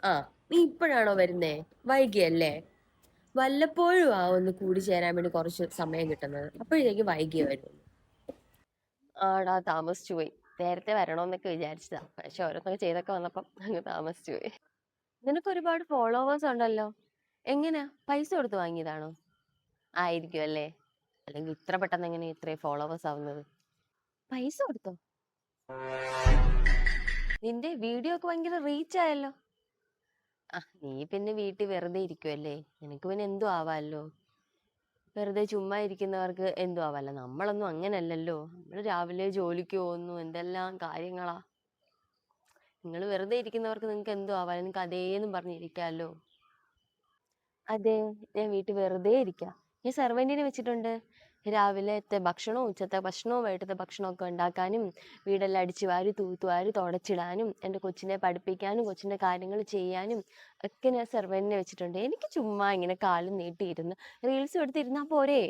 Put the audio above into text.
ആ, നീ ഇപ്പോഴാണോ വരുന്നേ? വൈകിയല്ലേ? വല്ലപ്പോഴും ഒന്ന് കൂടി ചേരാൻ വേണ്ടി കുറച്ച് സമയം കിട്ടുന്നത്, അപ്പോഴത്തേക്ക് വൈകിയേ വരുള്ളൂ. ആടാ, താമസിച്ചു പോയി. നേരത്തെ വരണോന്നൊക്കെ വിചാരിച്ചതാ, പക്ഷെ ഓരോന്നൊക്കെ ചെയ്തൊക്കെ വന്നപ്പം അങ്ങ് താമസിച്ചു പോയി. നിനക്ക് ഒരുപാട് ഫോളോവേഴ്സ് ഉണ്ടല്ലോ. എങ്ങനെയാ, പൈസ കൊടുത്ത് വാങ്ങിയതാണോ? ആയിരിക്കും അല്ലേ. അല്ലെങ്കിൽ ഇത്ര പെട്ടെന്ന് എങ്ങനെ ഇത്രയും ഫോളോവേഴ്സ് ആവുന്നത്? പൈസ കൊടുത്തോ? നിന്റെ വീഡിയോ ഒക്കെ ഭയങ്കര റീച്ച് ആയല്ലോ. ആ, നീ പിന്നെ വീട്ടിൽ വെറുതെ ഇരിക്കുവല്ലേ, നിനക്ക് പിന്നെ എന്തു ആവാല്ലോ. വെറുതെ ചുമ്മാ ഇരിക്കുന്നവർക്ക് എന്തു ആവാല്ലോ. നമ്മളൊന്നും അങ്ങനല്ലല്ലോ. നമ്മൾ രാവിലെ ജോലിക്ക് പോകുന്നു, എന്തെല്ലാം കാര്യങ്ങളാ. നിങ്ങൾ വെറുതെ ഇരിക്കുന്നവർക്ക് നിങ്ങൾക്ക് എന്തു ആവാലോ, നിങ്ങൾക്ക് അതേന്നും പറഞ്ഞിരിക്കാമല്ലോ. അതെ, ഞാൻ വീട്ടിൽ വെറുതെ ഇരിക്കാം. ഞാൻ സെർവന്റിനെ വെച്ചിട്ടുണ്ട്. രാവിലത്തെ ഭക്ഷണവും ഉച്ചത്തെ ഭക്ഷണവും വൈകിട്ടത്തെ ഭക്ഷണവും ഒക്കെ ഉണ്ടാക്കാനും, വീടെല്ലാം അടിച്ചു വാരി തൂത്തുവാരി തുടച്ചിടാനും, എൻ്റെ കൊച്ചിനെ പഠിപ്പിക്കാനും കൊച്ചിൻ്റെ കാര്യങ്ങൾ ചെയ്യാനും ഒക്കെ ഞാൻ സെർവന്റിനെ വെച്ചിട്ടുണ്ട്. എനിക്ക് ചുമ്മാ ഇങ്ങനെ കാലും നീട്ടിയിരുന്ന് റീൽസും എടുത്തിരുന്നാ പോരെ.